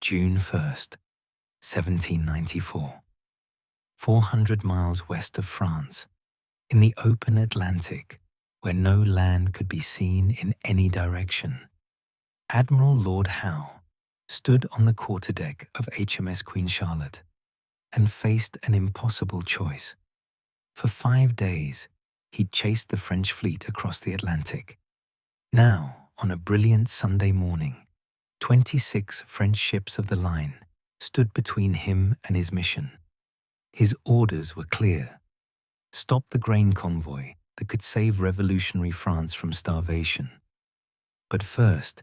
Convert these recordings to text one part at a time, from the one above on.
June 1st, 1794. 400 miles west of France, in the open Atlantic, where no land could be seen in any direction, Admiral Lord Howe stood on the quarterdeck of HMS Queen Charlotte and faced an impossible choice. For 5 days, he'd chased the French fleet across the Atlantic. Now, on a brilliant Sunday morning, 26 French ships of the line stood between him and his mission. His orders were clear: stop the grain convoy that could save revolutionary France from starvation. But first,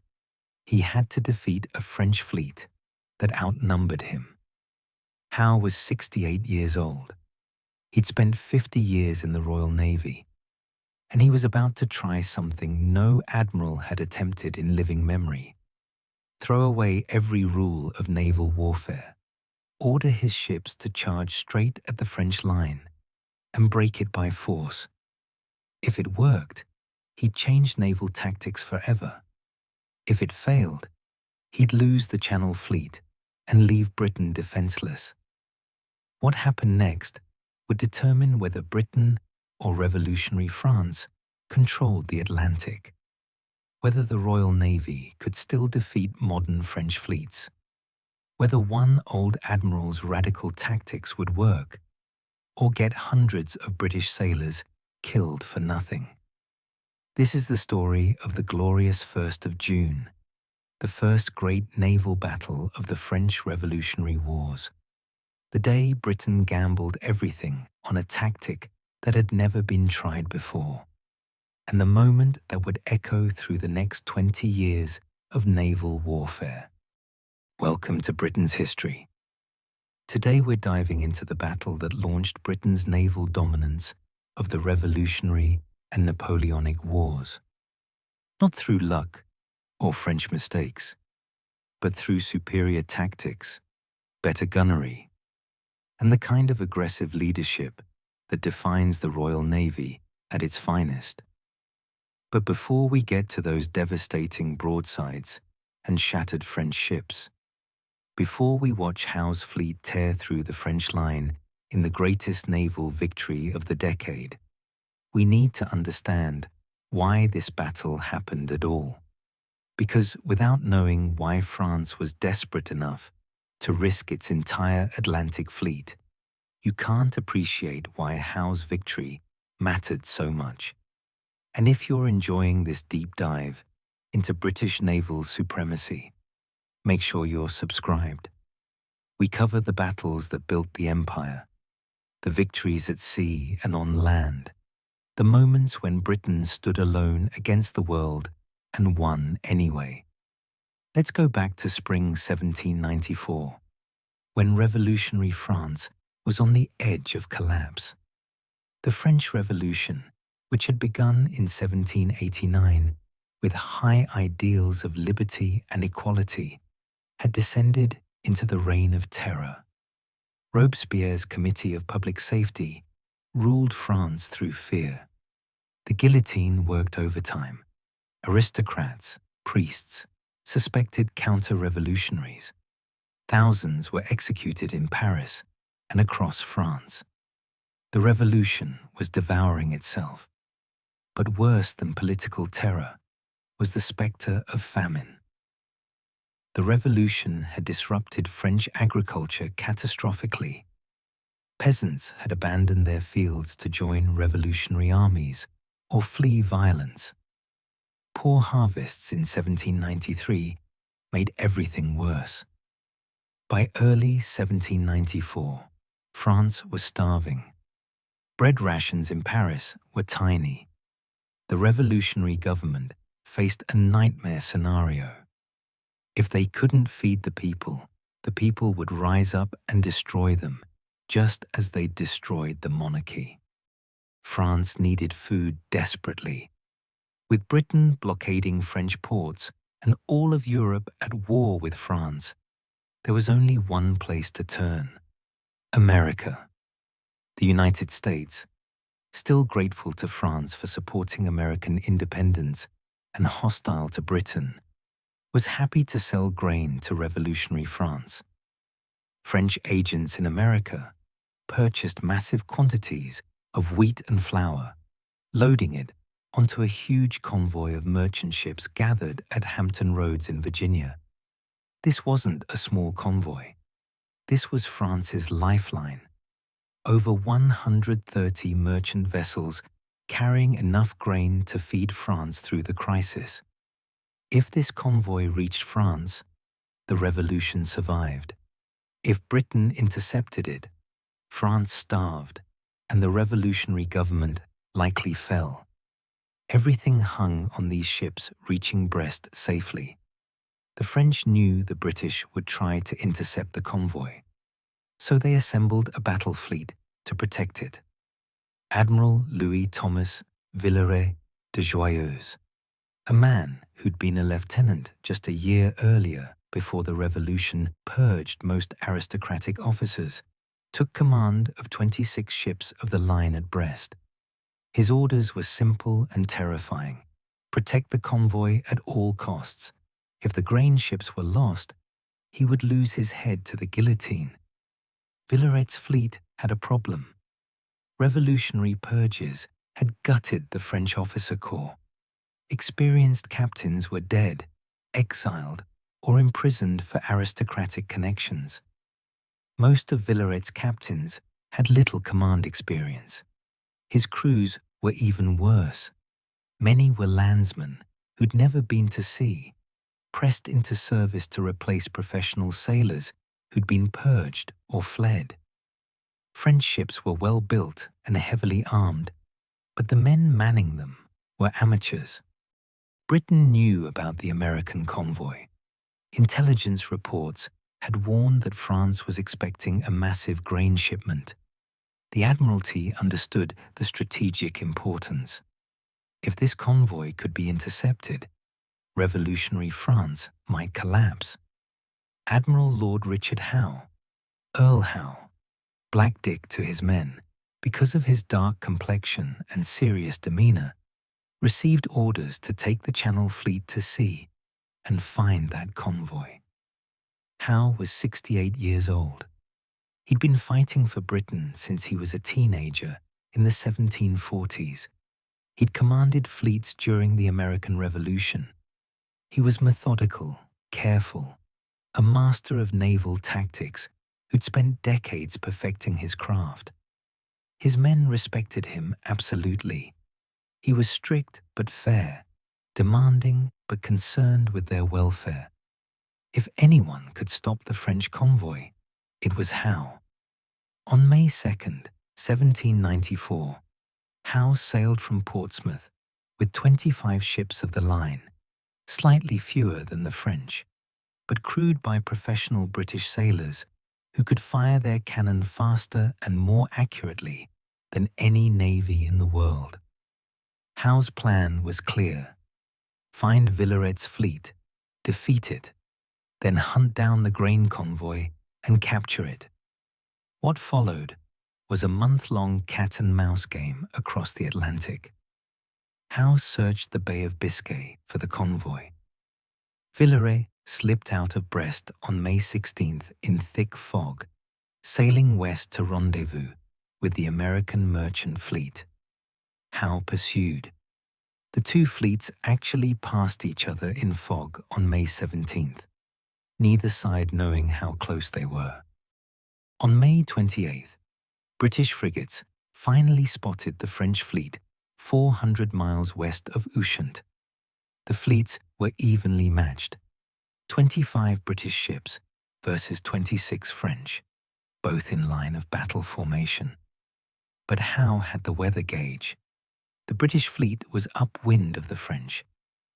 he had to defeat a French fleet that outnumbered him. Howe was 68 years old. He'd spent 50 years in the Royal Navy, and he was about to try something no admiral had attempted in living memory: throw away every rule of naval warfare, order his ships to charge straight at the French line, and break it by force. If it worked, he'd change naval tactics forever. If it failed, he'd lose the Channel Fleet and leave Britain defenseless. What happened next would determine whether Britain or revolutionary France controlled the Atlantic, whether the Royal Navy could still defeat modern French fleets, whether one old admiral's radical tactics would work, or get hundreds of British sailors killed for nothing. This is the story of the glorious 1st of June, the first great naval battle of the French Revolutionary Wars, the day Britain gambled everything on a tactic that had never been tried before, and the moment that would echo through the next 20 years of naval warfare. Welcome to Britain's history. Today we're diving into the battle that launched Britain's naval dominance of the Revolutionary and Napoleonic Wars. Not through luck or French mistakes, but through superior tactics, better gunnery, and the kind of aggressive leadership that defines the Royal Navy at its finest. But before we get to those devastating broadsides and shattered French ships, before we watch Howe's fleet tear through the French line in the greatest naval victory of the decade, we need to understand why this battle happened at all. Because without knowing why France was desperate enough to risk its entire Atlantic fleet, you can't appreciate why Howe's victory mattered so much. And if you're enjoying this deep dive into British naval supremacy, make sure you're subscribed. We cover the battles that built the empire, the victories at sea and on land, the moments when Britain stood alone against the world and won anyway. Let's go back to spring 1794, when revolutionary France was on the edge of collapse. The French Revolution, which had begun in 1789 with high ideals of liberty and equality, had descended into the reign of terror. Robespierre's Committee of Public Safety ruled France through fear. The guillotine worked overtime. Aristocrats, priests, suspected counter-revolutionaries. Thousands were executed in Paris and across France. The revolution was devouring itself. But worse than political terror was the spectre of famine. The revolution had disrupted French agriculture catastrophically. Peasants had abandoned their fields to join revolutionary armies or flee violence. Poor harvests in 1793 made everything worse. By early 1794, France was starving. Bread rations in Paris were tiny. The revolutionary government faced a nightmare scenario. If they couldn't feed the people would rise up and destroy them, just as they destroyed the monarchy. France needed food desperately. With Britain blockading French ports and all of Europe at war with France, there was only one place to turn: America. The United States, still grateful to France for supporting American independence and hostile to Britain, was happy to sell grain to revolutionary France. French agents in America purchased massive quantities of wheat and flour, loading it onto a huge convoy of merchant ships gathered at Hampton Roads in Virginia. This wasn't a small convoy. This was France's lifeline. Over 130 merchant vessels carrying enough grain to feed France through the crisis. If this convoy reached France, the revolution survived. If Britain intercepted it, France starved, and the revolutionary government likely fell. Everything hung on these ships reaching Brest safely. The French knew the British would try to intercept the convoy, so they assembled a battle fleet to protect it. Admiral Louis Thomas Villeray de Joyeuse, a man who'd been a lieutenant just a year earlier before the revolution purged most aristocratic officers, took command of 26 ships of the line at Brest. His orders were simple and terrifying: protect the convoy at all costs. If the grain ships were lost, he would lose his head to the guillotine. Villeray's fleet had a problem. Revolutionary purges had gutted the French officer corps. Experienced captains were dead, exiled, or imprisoned for aristocratic connections. Most of Villeray's captains had little command experience. His crews were even worse. Many were landsmen who'd never been to sea, pressed into service to replace professional sailors who'd been purged or fled. French ships were well built and heavily armed, but the men manning them were amateurs. Britain knew about the American convoy. Intelligence reports had warned that France was expecting a massive grain shipment. The Admiralty understood the strategic importance. If this convoy could be intercepted, revolutionary France might collapse. Admiral Lord Richard Howe, Earl Howe, Black Dick to his men, because of his dark complexion and serious demeanor, received orders to take the Channel Fleet to sea and find that convoy. Howe was 68 years old. He'd been fighting for Britain since he was a teenager in the 1740s. He'd commanded fleets during the American Revolution. He was methodical, careful, a master of naval tactics who'd spent decades perfecting his craft. His men respected him absolutely. He was strict but fair, demanding but concerned with their welfare. If anyone could stop the French convoy, it was Howe. On May 2nd, 1794, Howe sailed from Portsmouth with 25 ships of the line, slightly fewer than the French, but crewed by professional British sailors who could fire their cannon faster and more accurately than any navy in the world. Howe's plan was clear: find Villeray's fleet, defeat it, then hunt down the grain convoy and capture it. What followed was a month-long cat-and-mouse game across the Atlantic. Howe searched the Bay of Biscay for the convoy. Villeray slipped out of Brest on May 16th in thick fog, sailing west to rendezvous with the American merchant fleet. Howe pursued. The two fleets actually passed each other in fog on May 17th, neither side knowing how close they were. On May 28th, British frigates finally spotted the French fleet 400 miles west of Ushant. The fleets were evenly matched: 25 British ships versus 26 French, both in line of battle formation. But Howe had the weather gauge. The British fleet was upwind of the French,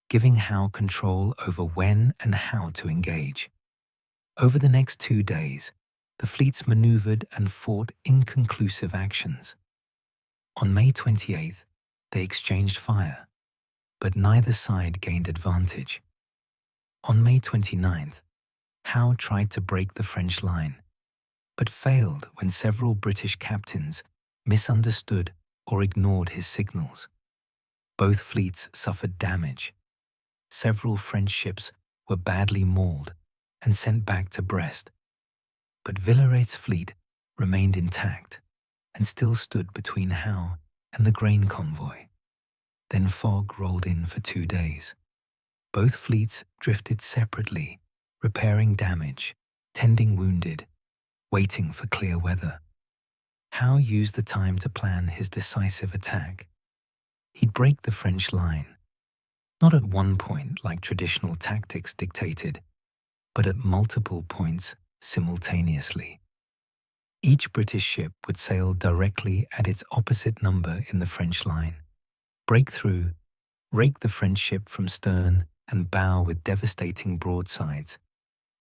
giving Howe control over when and how to engage. Over the next 2 days, the fleets maneuvered and fought inconclusive actions. On May 28th, they exchanged fire, but neither side gained advantage. On May 29th, Howe tried to break the French line, but failed when several British captains misunderstood or ignored his signals. Both fleets suffered damage. Several French ships were badly mauled and sent back to Brest. But Villerat's fleet remained intact and still stood between Howe and the grain convoy. Then fog rolled in for 2 days. Both fleets drifted separately, repairing damage, tending wounded, waiting for clear weather. Howe used the time to plan his decisive attack. He'd break the French line, not at one point like traditional tactics dictated, but at multiple points simultaneously. Each British ship would sail directly at its opposite number in the French line, break through, rake the French ship from stern and bow with devastating broadsides,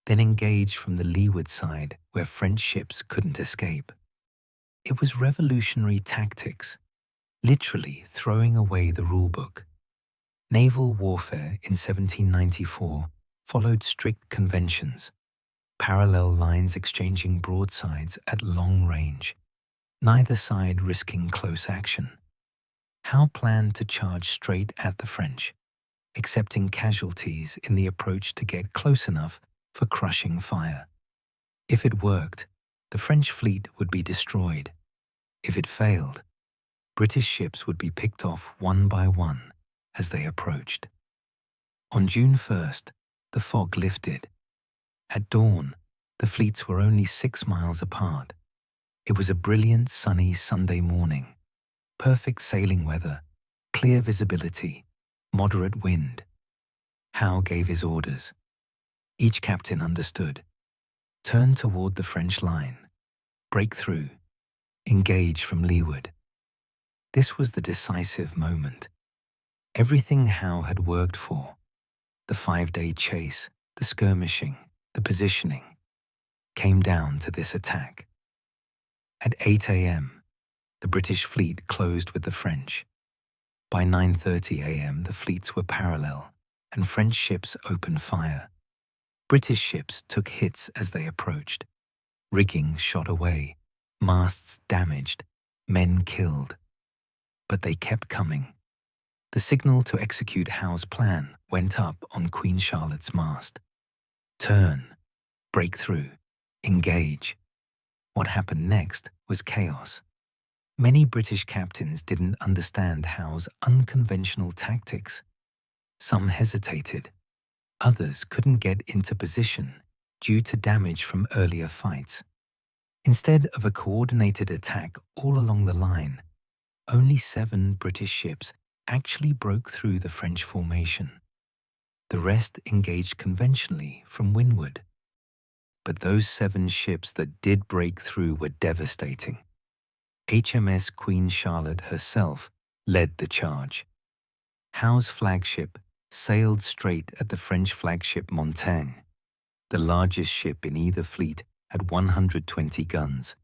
then engage from the leeward side where French ships couldn't escape. It was revolutionary tactics, literally throwing away the rulebook. Naval warfare in 1794 followed strict conventions, parallel lines exchanging broadsides at long range, neither side risking close action. Howe planned to charge straight at the French, accepting casualties in the approach to get close enough for crushing fire. If it worked, the French fleet would be destroyed. If it failed, British ships would be picked off one by one as they approached. On June 1st, the fog lifted. At dawn, the fleets were only 6 miles apart. It was a brilliant sunny Sunday morning. Perfect sailing weather, clear visibility, moderate wind. Howe gave his orders. Each captain understood. Turn toward the French line. Break through. Engage from leeward. This was the decisive moment. Everything Howe had worked for, the 5-day chase, the skirmishing, the positioning, came down to this attack. At 8 a.m., the British fleet closed with the French. By 9:30 a.m., the fleets were parallel, and French ships opened fire. British ships took hits as they approached. Rigging shot away, masts damaged, men killed. But they kept coming. The signal to execute Howe's plan went up on Queen Charlotte's mast. Turn, break through, engage. What happened next was chaos. Many British captains didn't understand Howe's unconventional tactics. Some hesitated. Others couldn't get into position due to damage from earlier fights. Instead of a coordinated attack all along the line, only 7 British ships actually broke through the French formation. The rest engaged conventionally from windward. But those 7 ships that did break through were devastating. HMS Queen Charlotte herself led the charge. Howe's flagship sailed straight at the French flagship Montaigne, the largest ship in either fleet at 120 guns,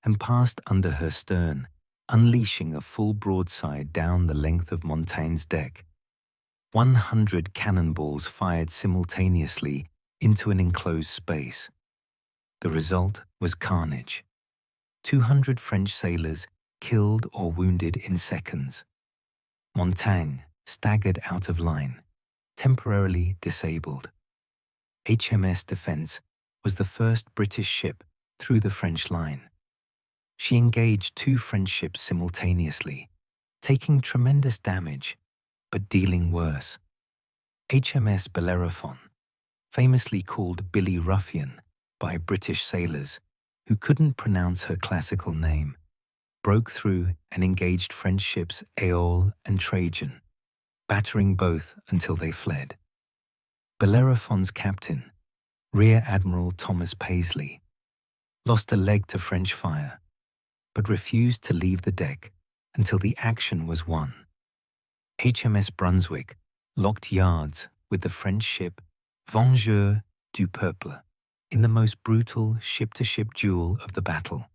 and passed under her stern, unleashing a full broadside down the length of Montaigne's deck. 100 cannonballs fired simultaneously into an enclosed space. The result was carnage. 200 French sailors killed or wounded in seconds. Montaigne staggered out of line, temporarily disabled. HMS Defence was the first British ship through the French line. She engaged 2 French ships simultaneously, taking tremendous damage, but dealing worse. HMS Bellerophon, famously called Billy Ruffian by British sailors who couldn't pronounce her classical name, broke through and engaged French ships Aole and Trajan, battering both until they fled. Bellerophon's captain, Rear Admiral Thomas Paisley, lost a leg to French fire, but refused to leave the deck until the action was won. HMS Brunswick locked yards with the French ship Vengeur du Peuple in the most brutal ship-to-ship duel of the battle.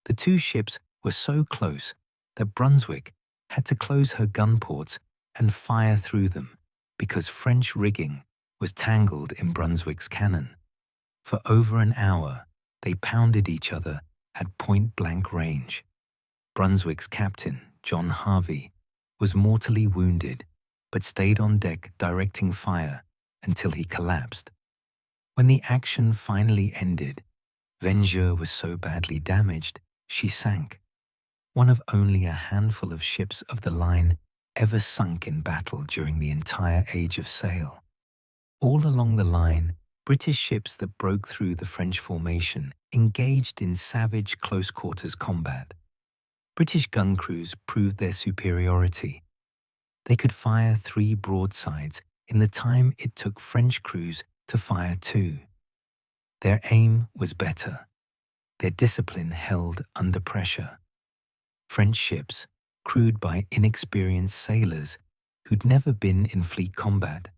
The 2 ships were so close that Brunswick had to close her gun ports and fire through them because French rigging was tangled in Brunswick's cannon. For over an hour, they pounded each other at point-blank range. Brunswick's captain, John Harvey, was mortally wounded, but stayed on deck directing fire until he collapsed. When the action finally ended, Vengeur was so badly damaged she sank, one of only a handful of ships of the line ever sunk in battle during the entire age of sail. All along the line, British ships that broke through the French formation engaged in savage close-quarters combat. British gun crews proved their superiority. They could fire 3 broadsides in the time it took French crews to fire 2. Their aim was better. Their discipline held under pressure. French ships, crewed by inexperienced sailors who'd never been in fleet combat,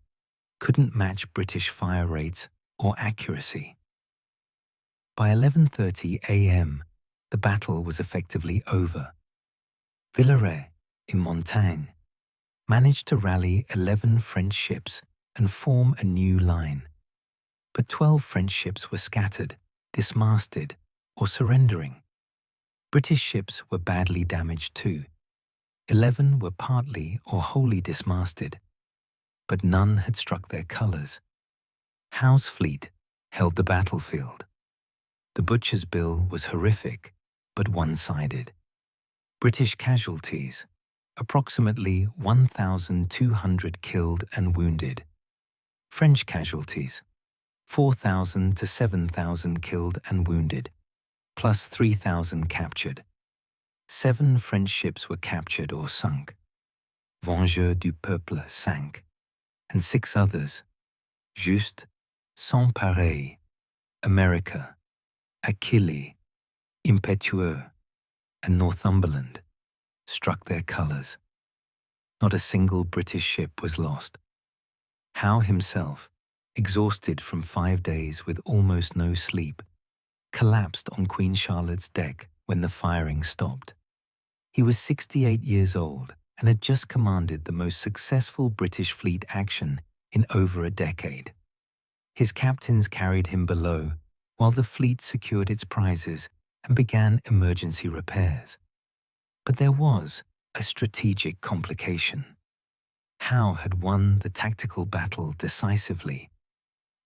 couldn't match British fire rates or accuracy. By 11:30 a.m., the battle was effectively over. Villeray, in Montagne, managed to rally 11 French ships and form a new line. But 12 French ships were scattered, dismasted, or surrendering. British ships were badly damaged too. 11 were partly or wholly dismasted, but none had struck their colours. Howe's fleet held the battlefield. The butcher's bill was horrific, but one-sided. British casualties, approximately 1,200 killed and wounded. French casualties, 4,000 to 7,000 killed and wounded, plus 3,000 captured. 7 French ships were captured or sunk. Vengeur du Peuple sank, and 6 others, Juste, Sans Pareil, America, Achille, Impétueux, and Northumberland, struck their colours. Not a single British ship was lost. Howe himself, exhausted from 5 days with almost no sleep, collapsed on Queen Charlotte's deck when the firing stopped. He was 68 years old and had just commanded the most successful British fleet action in over a decade. His captains carried him below while the fleet secured its prizes and began emergency repairs. But there was a strategic complication. Howe had won the tactical battle decisively.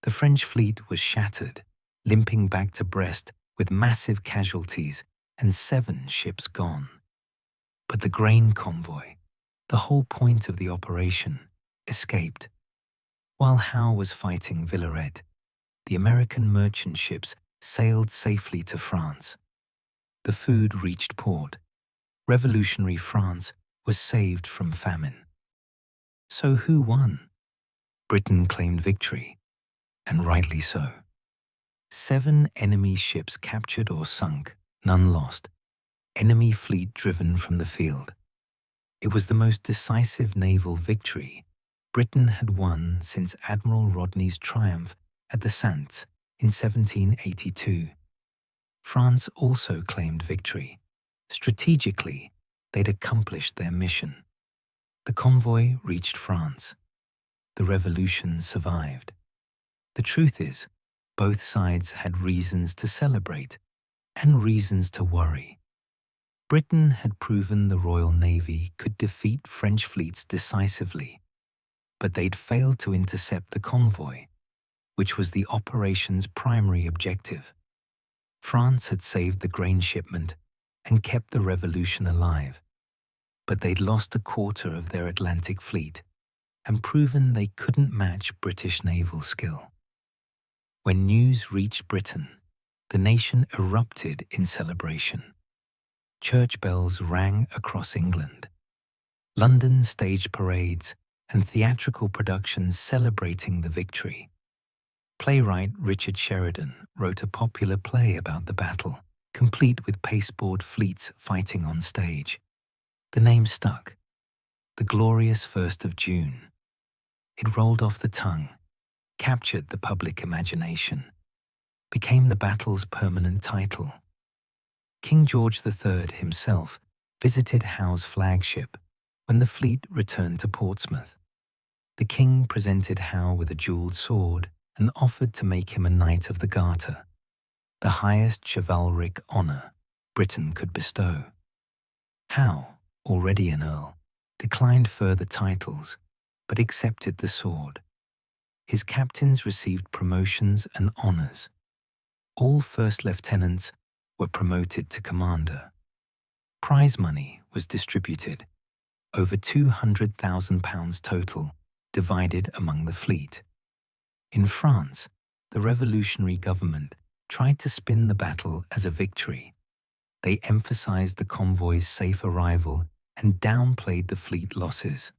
The French fleet was shattered, limping back to Brest with massive casualties and 7 ships gone. But the grain convoy, the whole point of the operation, escaped. While Howe was fighting Villeret, the American merchant ships sailed safely to France. The food reached port. Revolutionary France was saved from famine. So who won? Britain claimed victory, and rightly so. 7 enemy ships captured or sunk, none lost. Enemy fleet driven from the field. It was the most decisive naval victory Britain had won since Admiral Rodney's triumph at the Saintes in 1782. France also claimed victory. Strategically, they'd accomplished their mission. The convoy reached France. The revolution survived. The truth is, both sides had reasons to celebrate and reasons to worry. Britain had proven the Royal Navy could defeat French fleets decisively, but they'd failed to intercept the convoy, which was the operation's primary objective. France had saved the grain shipment and kept the revolution alive, but they'd lost a quarter of their Atlantic fleet and proven they couldn't match British naval skill. When news reached Britain, the nation erupted in celebration. Church bells rang across England. London staged parades and theatrical productions celebrating the victory. Playwright Richard Sheridan wrote a popular play about the battle, complete with pasteboard fleets fighting on stage. The name stuck. The glorious 1st of June. It rolled off the tongue, captured the public imagination, became the battle's permanent title. King George III himself visited Howe's flagship when the fleet returned to Portsmouth. The king presented Howe with a jewelled sword and offered to make him a Knight of the Garter, the highest chivalric honour Britain could bestow. Howe, already an earl, declined further titles, but accepted the sword. his captains received promotions and honors. All first lieutenants were promoted to commander. Prize money was distributed, over £200,000 total, divided among the fleet. In France, the revolutionary government tried to spin the battle as a victory. They emphasized the convoy's safe arrival and downplayed the fleet losses.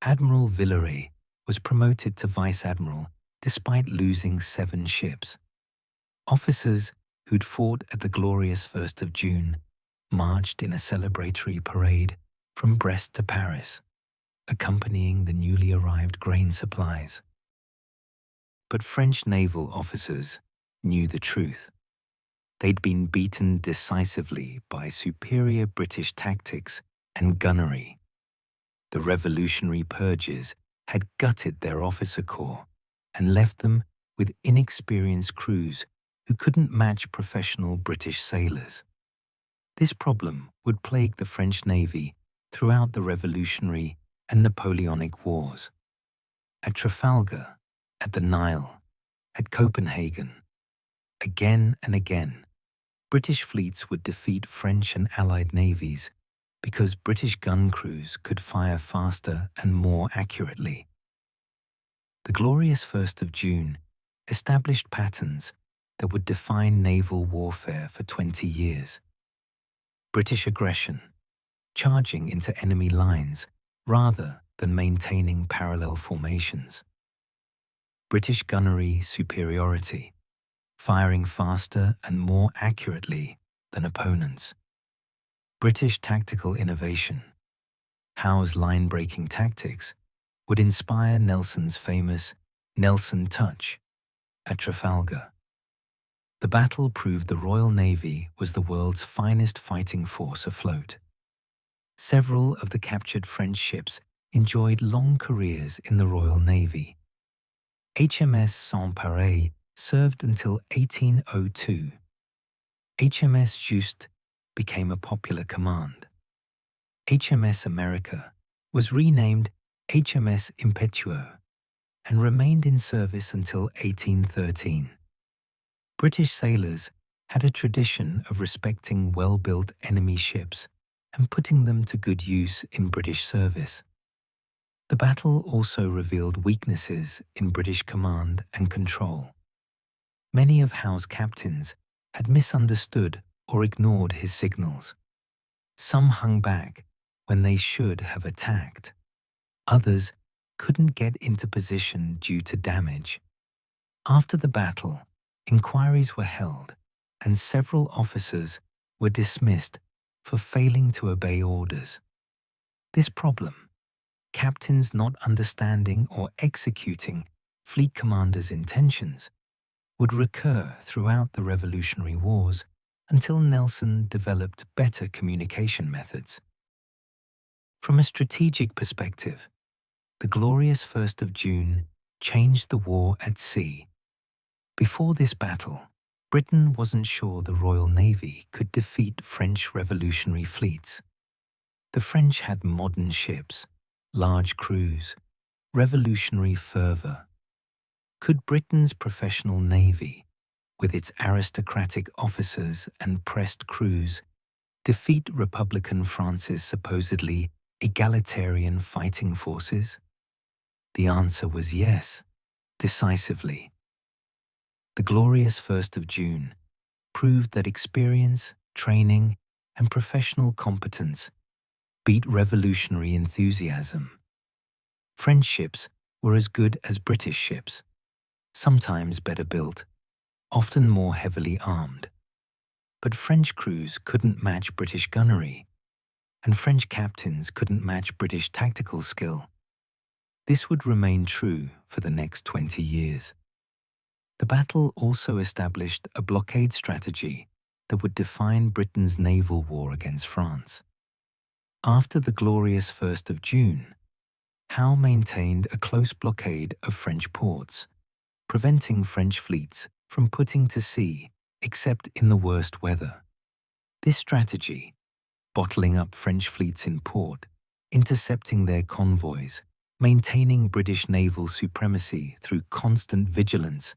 Admiral Villeray was promoted to vice admiral despite losing 7 ships. Officers who'd fought at the glorious 1st of June marched in a celebratory parade from Brest to Paris, accompanying the newly arrived grain supplies. But French naval officers knew the truth. They'd been beaten decisively by superior British tactics and gunnery. The revolutionary purges had gutted their officer corps and left them with inexperienced crews who couldn't match professional British sailors. This problem would plague the French Navy throughout the Revolutionary and Napoleonic Wars. At Trafalgar, at the Nile, at Copenhagen, again and again, British fleets would defeat French and Allied navies because British gun crews could fire faster and more accurately. The glorious 1st of June established patterns that would define naval warfare for 20 years. British aggression, charging into enemy lines rather than maintaining parallel formations. British gunnery superiority, firing faster and more accurately than opponents. British tactical innovation. Howe's line-breaking tactics would inspire Nelson's famous Nelson Touch at Trafalgar. The battle proved the Royal Navy was the world's finest fighting force afloat. Several of the captured French ships enjoyed long careers in the Royal Navy. HMS Sans-Pareil served until 1802. HMS Juste became a popular command. HMS America was renamed HMS Impetueux and remained in service until 1813. British sailors had a tradition of respecting well-built enemy ships and putting them to good use in British service. The battle also revealed weaknesses in British command and control. Many of Howe's captains had misunderstood or ignored his signals. Some hung back when they should have attacked. Others couldn't get into position due to damage. After the battle, inquiries were held and several officers were dismissed for failing to obey orders. This problem, captains not understanding or executing fleet commanders' intentions, would recur throughout the Revolutionary Wars until Nelson developed better communication methods. From a strategic perspective, the glorious 1st of June changed the war at sea. Before this battle, Britain wasn't sure the Royal Navy could defeat French revolutionary fleets. The French had modern ships, large crews, revolutionary fervour. Could Britain's professional navy, with its aristocratic officers and pressed crews, defeat Republican France's supposedly egalitarian fighting forces? The answer was yes, decisively. The glorious 1st of June proved that experience, training, and professional competence beat revolutionary enthusiasm. French ships were as good as British ships, sometimes better built, often more heavily armed. But French crews couldn't match British gunnery, and French captains couldn't match British tactical skill. This would remain true for the next 20 years. The battle also established a blockade strategy that would define Britain's naval war against France. After the glorious 1st of June, Howe maintained a close blockade of French ports, preventing French fleets from putting to sea except in the worst weather. This strategy, bottling up French fleets in port, intercepting their convoys, Maintaining British naval supremacy through constant vigilance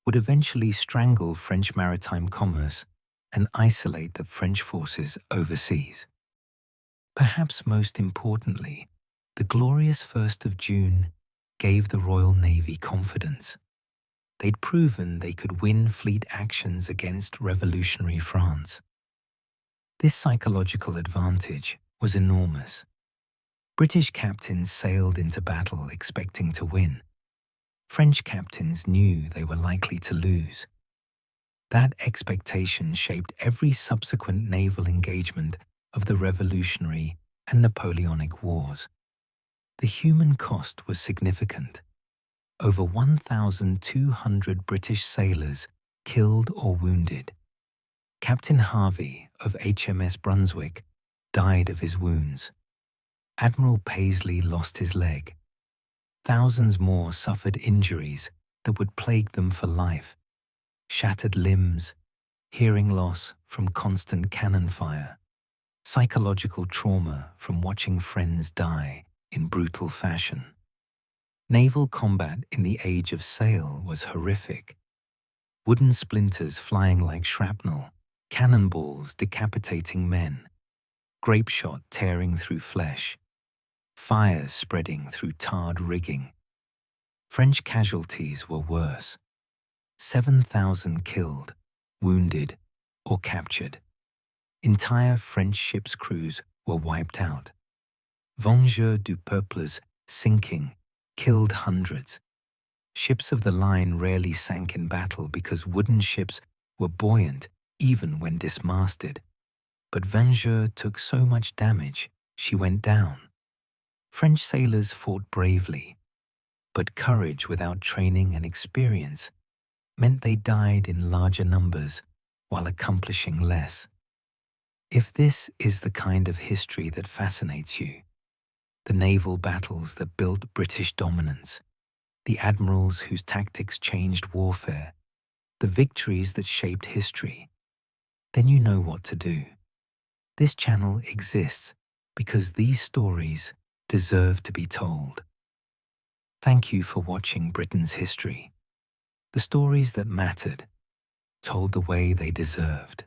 would eventually strangle French maritime commerce and isolate the French forces overseas. Perhaps most importantly, the glorious 1st of June gave the Royal Navy confidence. They'd proven they could win fleet actions against revolutionary France. This psychological advantage was enormous. British captains sailed into battle expecting to win. French captains knew they were likely to lose. That expectation shaped every subsequent naval engagement of the Revolutionary and Napoleonic Wars. The human cost was significant. Over 1,200 British sailors killed or wounded. Captain Harvey of HMS Brunswick died of his wounds. Admiral Paisley lost his leg. Thousands more suffered injuries that would plague them for life. Shattered limbs, hearing loss from constant cannon fire, psychological trauma from watching friends die in brutal fashion. Naval combat in the age of sail was horrific. Wooden splinters flying like shrapnel, cannonballs decapitating men, grape shot tearing through flesh, fires spreading through tarred rigging. French casualties were worse. 7,000 killed, wounded, or captured. Entire French ships' crews were wiped out. Vengeurs du Peuple's sinking killed hundreds. Ships of the line rarely sank in battle because wooden ships were buoyant even when dismasted. But Vengeurs took so much damage, she went down. French sailors fought bravely, but courage without training and experience meant they died in larger numbers while accomplishing less. If this is the kind of history that fascinates you, the naval battles that built British dominance, the admirals whose tactics changed warfare, the victories that shaped history, then you know what to do. This channel exists because these stories deserve to be told. Thank you for watching Britain's history. The stories that mattered, told the way they deserved.